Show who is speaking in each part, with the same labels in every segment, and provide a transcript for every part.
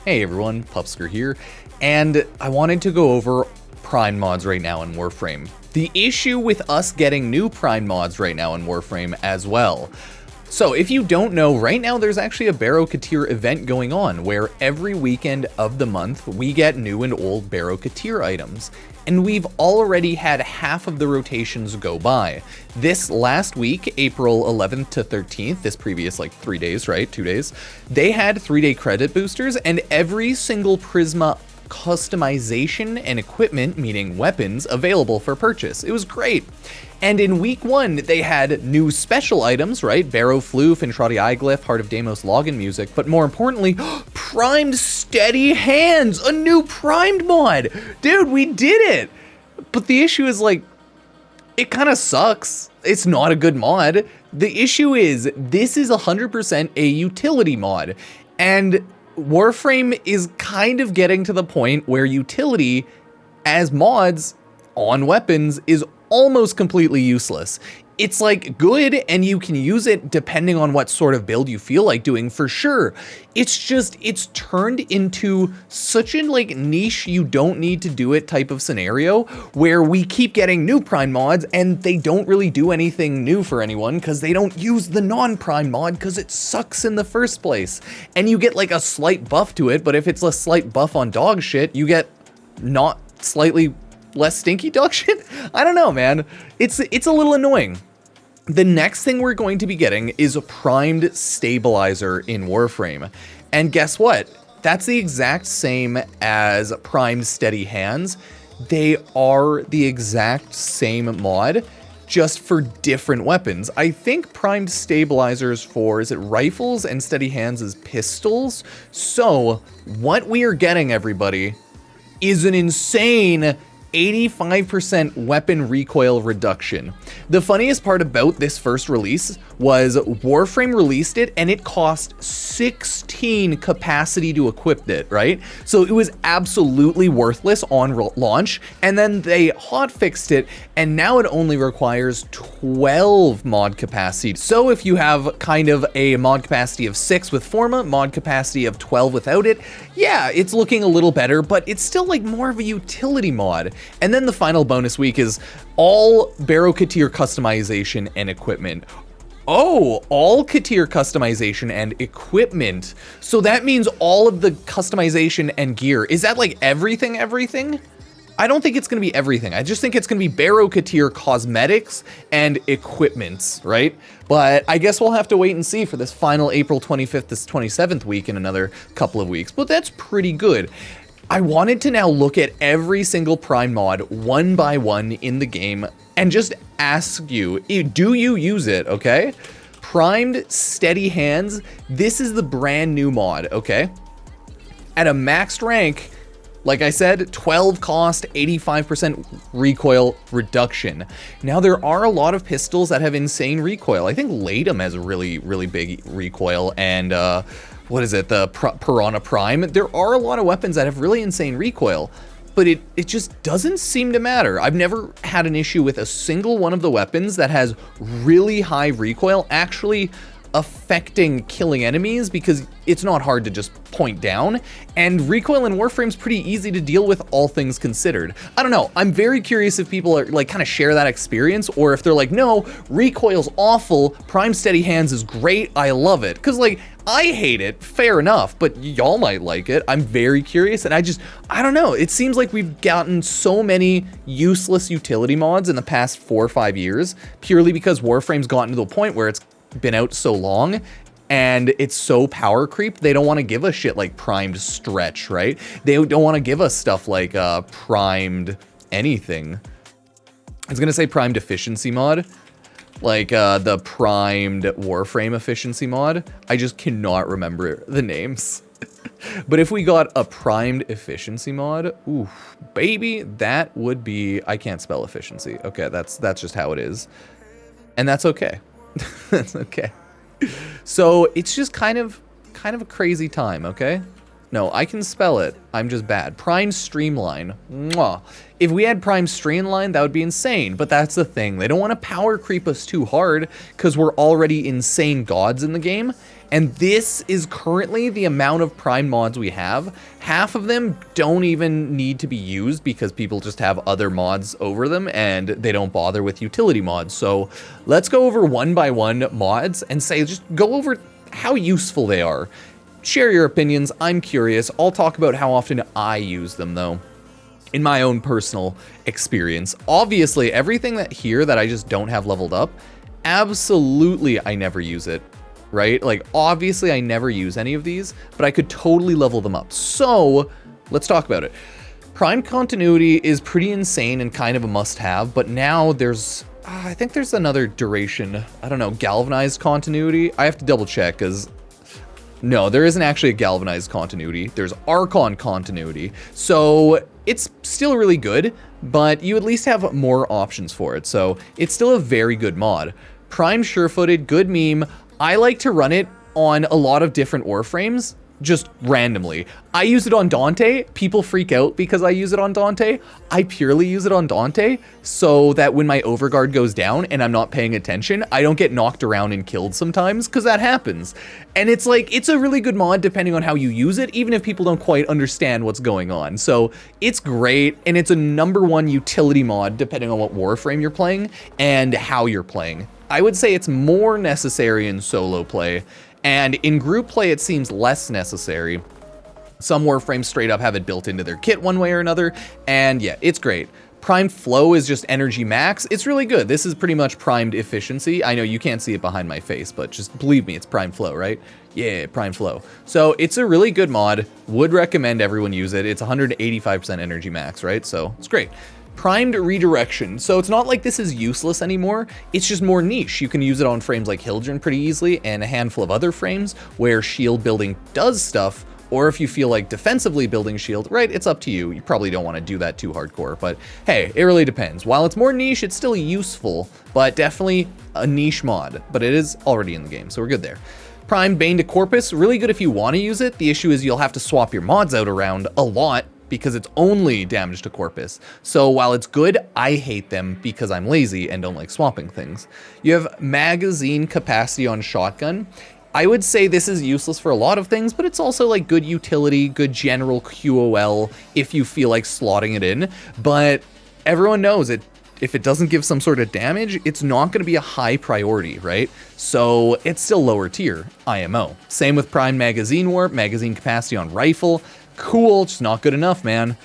Speaker 1: Hey everyone, Pupsker here, and I wanted to go over Prime mods right now in Warframe. The issue with us getting new Prime mods right now in Warframe as well. So if you don't know, right now there's actually a Barrow Katir event going on where every weekend of the month we get new and old Barrow Katir items. And we've already had half of the rotations go by. This last week, April 11th to 13th, this previous 3 days, right? 2 days, they had 3-day credit boosters and every single Prisma customization and equipment, meaning weapons, available for purchase. It was great. And in week 1, they had new special items, right? Barrow Floof, Intrati Eyeglyph, Heart of Deimos login music, but more importantly, primed steady hands, a new primed mod. Dude, we did it. But the issue is it kind of sucks. It's not a good mod. The issue is this is 100% a utility mod. And Warframe is kind of getting to the point where utility as mods on weapons is almost completely useless. It's good and you can use it depending on what sort of build you feel like doing for sure. It's turned into such a niche you don't need to do it type of scenario where we keep getting new Prime mods and they don't really do anything new for anyone because they don't use the non-Prime mod because it sucks in the first place. And you get a slight buff to it, but if it's a slight buff on dog shit, you get not slightly less stinky dog shit? I don't know, man. It's a little annoying. The next thing we're going to be getting is a primed stabilizer in Warframe. And guess what? That's the exact same as primed steady hands. They are the exact same mod, just for different weapons. I think primed stabilizers for, is it rifles, and steady hands is pistols? So what we are getting, everybody, is an insane 85% weapon recoil reduction. The funniest part about this first release was Warframe released it and it cost 16 capacity to equip it, right? So it was absolutely worthless on launch, and then they hotfixed it and now it only requires 12 mod capacity. So if you have kind of a mod capacity of 6 with Forma, mod capacity of 12 without it, yeah, it's looking a little better, but it's still more of a utility mod. And then the final bonus week is all Barrow Katir customization and equipment. Oh, all Katir customization and equipment. So that means all of the customization and gear. Is that everything? I don't think it's going to be everything. I just think it's going to be Barrow Katir cosmetics and equipments, right? But I guess we'll have to wait and see for this final April 25th to 27th week in another couple of weeks. But that's pretty good. I wanted to now look at every single Prime mod one by one in the game and just ask you, do you use it, okay? Primed Steady Hands, this is the brand new mod, okay? At a maxed rank, like I said, 12 cost, 85% recoil reduction. Now there are a lot of pistols that have insane recoil. I think Latum has a really, really big recoil, and what is it, the Piranha Prime? There are a lot of weapons that have really insane recoil, but it just doesn't seem to matter. I've never had an issue with a single one of the weapons that has really high recoil actually affecting killing enemies, because it's not hard to just point down, and recoil in Warframe's pretty easy to deal with, all things considered. I don't know, I'm very curious if people are kind of share that experience, or if they're no, recoil's awful, Prime Steady Hands is great, I love it. Because I hate it, fair enough, but y'all might like it. I'm very curious, and I don't know, it seems like we've gotten so many useless utility mods in the past 4 or 5 years, purely because Warframe's gotten to the point where it's been out so long and it's so power creep, they don't want to give us shit like primed stretch, right? They don't want to give us stuff like primed anything. I was gonna say primed efficiency mod, the primed Warframe efficiency mod. I just cannot remember the names. But if we got a primed efficiency mod, ooh, baby, that would be, I can't spell efficiency. Okay, that's just how it is. And that's okay. That's okay. So it's just kind of a crazy time, okay? No, I can spell it. I'm just bad. Prime Streamline. Mwah. If we had Prime Streamline, that would be insane. But that's the thing. They don't want to power creep us too hard because we're already insane gods in the game. And this is currently the amount of Prime mods we have. Half of them don't even need to be used because people just have other mods over them and they don't bother with utility mods. So let's go over one by one mods and say, just go over how useful they are. Share your opinions. I'm curious. I'll talk about how often I use them though, in my own personal experience. Obviously, everything that I just don't have leveled up, absolutely I never use it, right? Like, obviously I never use any of these, but I could totally level them up. So let's talk about it. Prime continuity is pretty insane and kind of a must-have, but now there's, I think there's another duration. I don't know, galvanized continuity. I have to double check because no, there isn't actually a galvanized continuity. There's Archon continuity. So it's still really good, but you at least have more options for it. So it's still a very good mod. Prime Surefooted, good meme. I like to run it on a lot of different Warframes, just randomly. I use it on Dante. People freak out because I use it on Dante. I purely use it on Dante so that when my overguard goes down and I'm not paying attention, I don't get knocked around and killed sometimes, because that happens. And it's like, it's a really good mod depending on how you use it, even if people don't quite understand what's going on. So it's great, and it's a #1 utility mod depending on what Warframe you're playing and how you're playing. I would say it's more necessary in solo play, and in group play, it seems less necessary. Some Warframes straight up have it built into their kit one way or another, and yeah, it's great. Prime Flow is just energy max. It's really good. This is pretty much primed efficiency. I know you can't see it behind my face, but just believe me, it's Prime Flow, right? Yeah, Prime Flow. So it's a really good mod. Would recommend everyone use it. It's 185% energy max, right? So it's great. Primed Redirection. So it's not like this is useless anymore. It's just more niche. You can use it on frames like Hildren pretty easily and a handful of other frames where shield building does stuff. Or if you feel like defensively building shield, right, it's up to you. You probably don't want to do that too hardcore, but hey, it really depends. While it's more niche, it's still useful, but definitely a niche mod, but it is already in the game, so we're good there. Prime Bane to Corpus, really good if you want to use it. The issue is you'll have to swap your mods out around a lot because it's only damage to Corpus. So while it's good, I hate them because I'm lazy and don't like swapping things. You have magazine capacity on shotgun. I would say this is useless for a lot of things, but it's also like good utility, good general QOL if you feel like slotting it in. But everyone knows it. If it doesn't give some sort of damage, it's not going to be a high priority, right? So it's still lower tier, IMO. Same with Prime Magazine Warp, magazine capacity on rifle. Cool, just not good enough, man.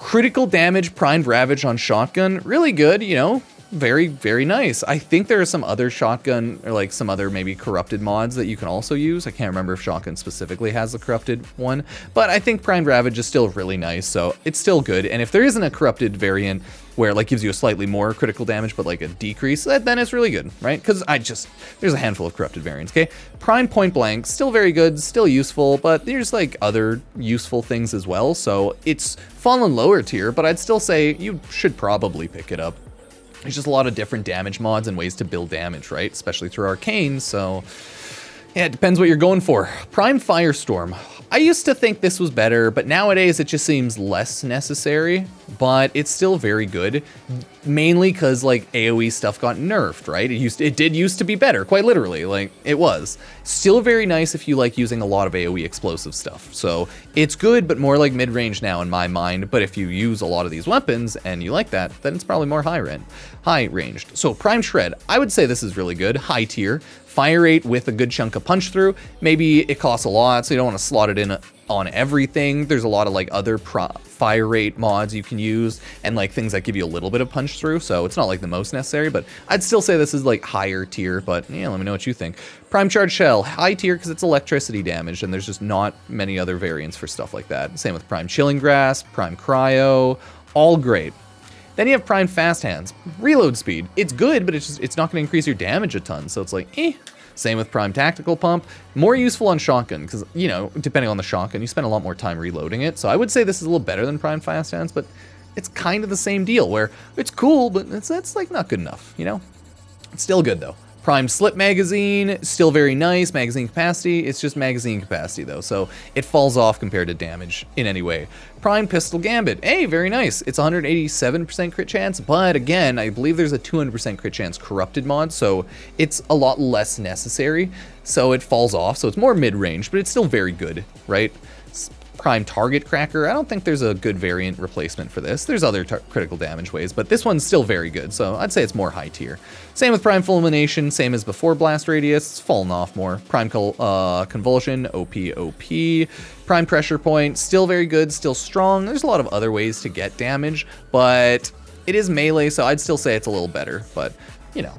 Speaker 1: Critical damage primed ravage on shotgun, really good, you know, very, very nice. I think there are some other shotgun or like some other maybe corrupted mods that you can also use. I can't remember if shotgun specifically has the corrupted one, but I think primed ravage is still really nice, so it's still good. And if there isn't a corrupted variant where it like gives you a slightly more critical damage but like a decrease, then it's really good, right? Because there's a handful of corrupted variants, okay? Prime point blank, still very good, still useful, but there's like other useful things as well, so it's fallen lower tier, but I'd still say you should probably pick it up. There's just a lot of different damage mods and ways to build damage, right? Especially through arcane, so yeah, it depends what you're going for. Prime Firestorm. I used to think this was better, but nowadays it just seems less necessary, but it's still very good, mainly because like AoE stuff got nerfed, right? It did used to be better, quite literally, like it was. Still very nice if you like using a lot of AoE explosive stuff. So it's good, but more like mid-range now in my mind, but if you use a lot of these weapons and you like that, then it's probably more high-ranged. So Prime Shred, I would say this is really good, high tier. Fire rate with a good chunk of punch through. Maybe it costs a lot, so you don't want to slot it in on everything. There's a lot of like other fire rate mods you can use and like things that give you a little bit of punch through, so it's not like the most necessary, but I'd still say this is like higher tier, but yeah, let me know what you think. Prime Charge Shell, high tier because it's electricity damage and there's just not many other variants for stuff like that. Same with Prime Chilling Grass, Prime Cryo, all great. Then you have Prime Fast Hands. Reload speed. It's good, but it's not going to increase your damage a ton, so it's like, eh. Same with Prime Tactical Pump. More useful on shotgun, because, you know, depending on the shotgun, you spend a lot more time reloading it. So I would say this is a little better than Prime Fast Hands, but it's kind of the same deal, where it's cool, but it's like not good enough, you know? It's still good, though. Prime slip magazine, still very nice. Magazine capacity, it's just magazine capacity though, so it falls off compared to damage in any way. Prime pistol gambit, hey, very nice. It's 187% crit chance, but again, I believe there's a 200% crit chance corrupted mod, so it's a lot less necessary, so it falls off, so it's more mid-range, but it's still very good, right? Prime target cracker, I don't think there's a good variant replacement for this. There's other critical damage ways, but this one's still very good, so I'd say it's more high tier. Same with prime fulmination, same as before blast radius, it's fallen off more. Prime convulsion, OP. Prime pressure point, still very good, still strong. There's a lot of other ways to get damage, but it is melee, so I'd still say it's a little better, but you know,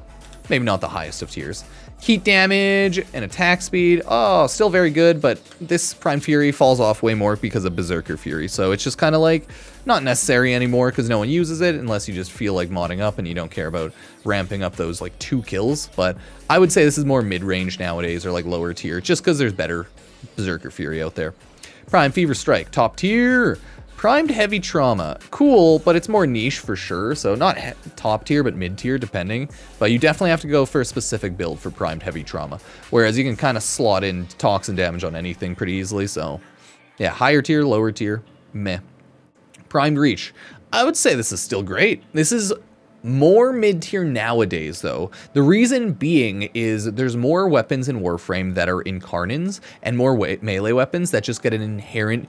Speaker 1: maybe not the highest of tiers. Heat damage and attack speed, oh, still very good, but this Prime Fury falls off way more because of Berserker Fury, so it's just kind of like not necessary anymore because no one uses it unless you just feel like modding up and you don't care about ramping up those like 2 kills, but I would say this is more mid-range nowadays or like lower tier just because there's better Berserker Fury out there. Prime Fever Strike, top tier. Primed Heavy Trauma, cool, but it's more niche for sure, so not top tier, but mid tier depending, but you definitely have to go for a specific build for Primed Heavy Trauma, whereas you can kind of slot in toxin damage on anything pretty easily, so yeah, higher tier, lower tier, meh. Primed Reach, I would say this is still great. This is more mid-tier nowadays, though. The reason being is there's more weapons in Warframe that are incarnins, and more melee weapons that just get an inherent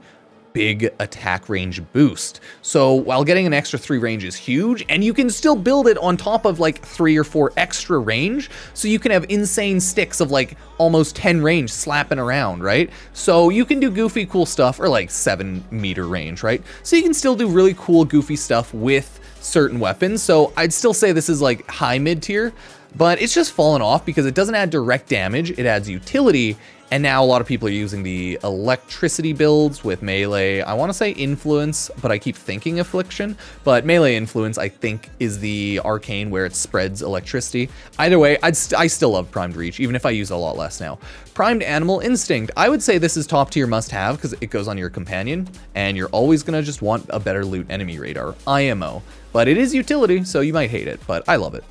Speaker 1: big attack range boost. So while getting an extra 3 range is huge, and you can still build it on top of like 3 or 4 extra range, so you can have insane sticks of like almost 10 range slapping around, right? So you can do goofy cool stuff, or like 7 meter range, right? So you can still do really cool goofy stuff with certain weapons. So I'd still say this is like high mid tier, but it's just fallen off because it doesn't add direct damage, it adds utility. And now a lot of people are using the electricity builds with melee. I want to say influence, but I keep thinking affliction. But melee influence, I think, is the arcane where it spreads electricity. Either way, I still love Primed Reach, even if I use a lot less now. Primed Animal Instinct. I would say this is top tier must have because it goes on your companion. And you're always going to just want a better loot enemy radar, IMO. But it is utility, so you might hate it, but I love it.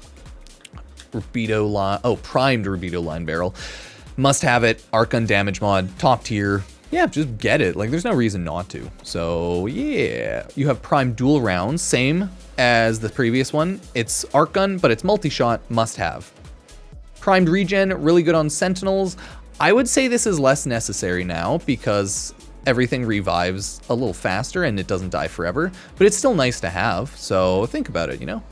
Speaker 1: Rubido line, oh, Primed Rubido line barrel. Must have it, arc gun damage mod, top tier. Yeah, just get it. Like, there's no reason not to. So, yeah. You have Prime Dual Rounds, same as the previous one. It's arc gun, but it's multi-shot, must have. Primed Regen, really good on Sentinels. I would say this is less necessary now because everything revives a little faster and it doesn't die forever, but it's still nice to have. So, think about it, you know?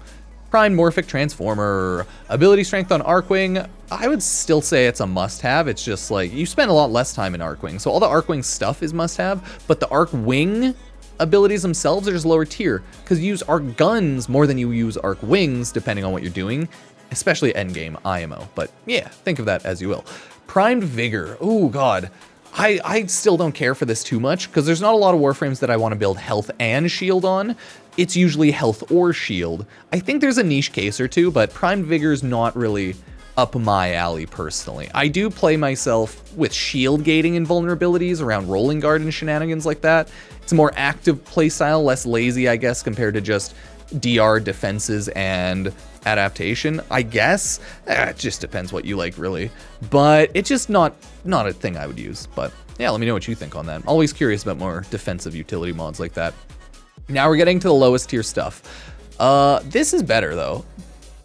Speaker 1: Prime Morphic Transformer, ability strength on Arcwing, I would still say it's a must-have. It's just like, you spend a lot less time in Arcwing, so all the Arcwing stuff is must-have, but the Arcwing abilities themselves are just lower tier, because you use Arc Guns more than you use Arc Wings, depending on what you're doing, especially endgame IMO, but yeah, think of that as you will. Primed Vigor, oh god. I still don't care for this too much, because there's not a lot of Warframes that I want to build health and shield on. It's usually health or shield. I think there's a niche case or two, but Primed Vigor's not really up my alley personally. I do play myself with shield gating and vulnerabilities around Rolling Guard and shenanigans like that. It's a more active playstyle, less lazy, I guess, compared to just DR defenses and adaptation, I guess. It just depends what you like, really. But it's just not a thing I would use. But yeah, let me know what you think on that. I'm always curious about more defensive utility mods like that. Now we're getting to the lowest tier stuff. This is better, though.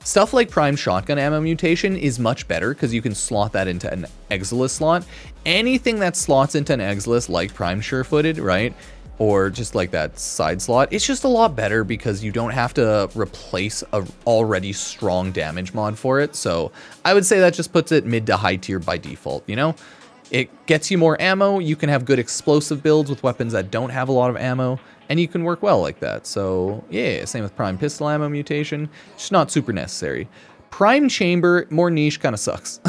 Speaker 1: Stuff like Prime Shotgun Ammo Mutation is much better because you can slot that into an Exilus slot. Anything that slots into an Exilus, like Prime Sure-Footed, right? Or just like that side slot, it's just a lot better because you don't have to replace a already strong damage mod for it. So I would say that just puts it mid to high tier by default, you know? It gets you more ammo, you can have good explosive builds with weapons that don't have a lot of ammo, and you can work well like that. So yeah, same with Prime Pistol Ammo Mutation, just not super necessary. Prime Chamber, more niche, kind of sucks.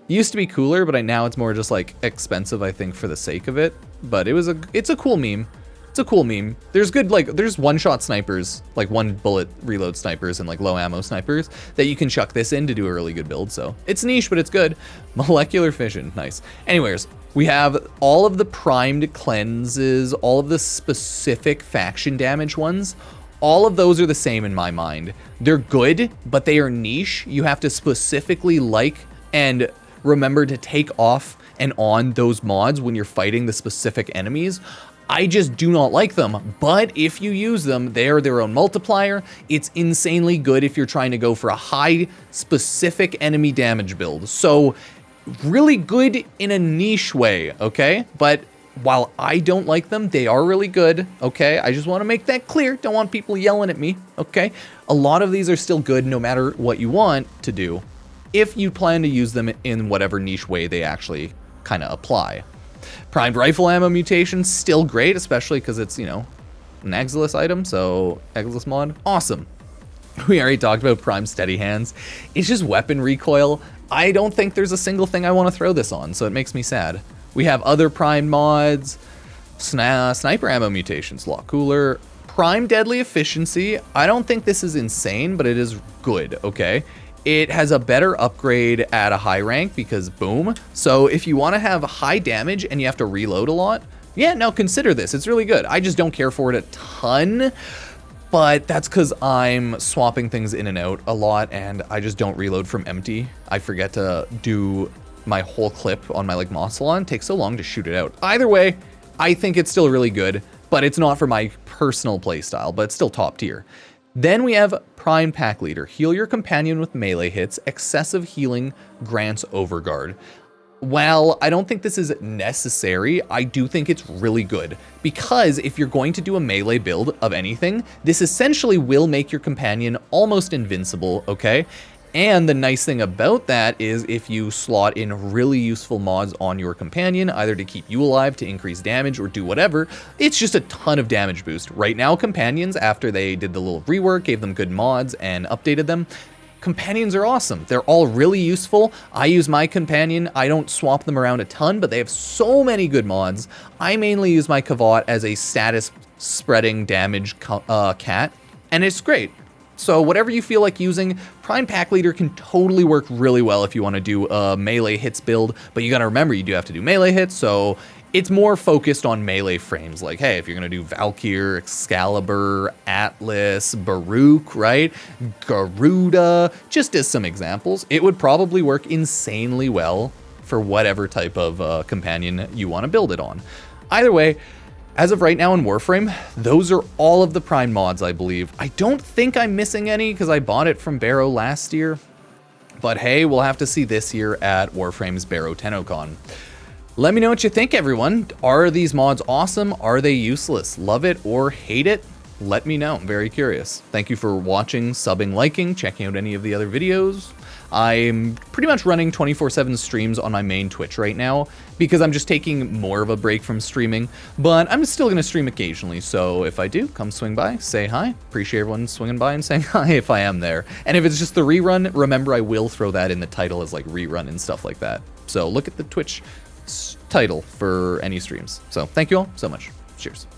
Speaker 1: Used to be cooler, but now it's more just like expensive, I think, for the sake of it. But it's a cool meme. It's a cool meme. There's good, like, there's one-shot snipers, like one bullet reload snipers and like low ammo snipers that you can chuck this in to do a really good build. So it's niche, but it's good. Molecular Fission, nice. Anyways, we have all of the primed cleanses, all of the specific faction damage ones, All of those are the same in my mind. They're good, but they are niche. You have to specifically like and remember to take off and on those mods when you're fighting the specific enemies. I just do not like them, but if you use them, they're their own multiplier. It's insanely good if you're trying to go for a high specific enemy damage build. So really good in a niche way, okay? But while I don't like them, they are really good, okay? I just want to make that clear. Don't want people yelling at me, okay? A lot of these are still good no matter what you want to do, if you plan to use them in whatever niche way they actually kind of apply. Primed rifle ammo mutation, still great, especially because it's, you know, an Exilus item, so Exilus mod, awesome. We already talked about Prime Steady Hands. It's just weapon recoil. I don't think there's a single thing I want to throw this on, so it makes me sad. We have other Prime mods, sniper ammo mutations, a lot cooler. Prime deadly efficiency, I don't think this is insane, but it is good, okay? It has a better upgrade at a high rank because boom. So if you want to have high damage and you have to reload a lot, yeah, no, consider this. It's really good. I just don't care for it a ton, but that's because I'm swapping things in and out a lot and I just don't reload from empty. I forget to do my whole clip on my like Mossalon. It takes so long to shoot it out. Either way, I think it's still really good, but it's not for my personal playstyle, but it's still top tier. Then we have Prime Pack Leader. Heal your companion with melee hits. Excessive healing grants overguard. While I don't think this is necessary, I do think it's really good. Because if you're going to do a melee build of anything, this essentially will make your companion almost invincible, okay? And the nice thing about that is if you slot in really useful mods on your companion, either to keep you alive, to increase damage, or do whatever, it's just a ton of damage boost. Right now, companions, after they did the little rework, gave them good mods, and updated them, companions are awesome. They're all really useful. I use my companion. I don't swap them around a ton, but they have so many good mods. I mainly use my Kavot as a status spreading damage cat, and it's great. So whatever you feel like using, Prime Pack Leader can totally work really well if you want to do a melee hits build, but you got to remember you do have to do melee hits, so it's more focused on melee frames. Like, hey, if you're going to do Valkyr, Excalibur, Atlas, Baruch, right? Garuda, just as some examples, it would probably work insanely well for whatever type of companion you want to build it on. Either way, as of right now in Warframe, those are all of the Prime mods, I believe. I don't think I'm missing any because I bought it from Barrow last year. But hey, we'll have to see this year at Warframe's Barrow TennoCon. Let me know what you think, everyone. Are these mods awesome? Are they useless? Love it or hate it? Let me know. I'm very curious. Thank you for watching, subbing, liking, checking out any of the other videos. I'm pretty much running 24/7 streams on my main Twitch right now because I'm just taking more of a break from streaming, but I'm still going to stream occasionally, so if I do, come swing by, say hi. Appreciate everyone swinging by and saying hi if I am there. And if it's just the rerun, remember I will throw that in the title as like rerun and stuff like that. So look at the Twitch title for any streams. So thank you all so much. Cheers.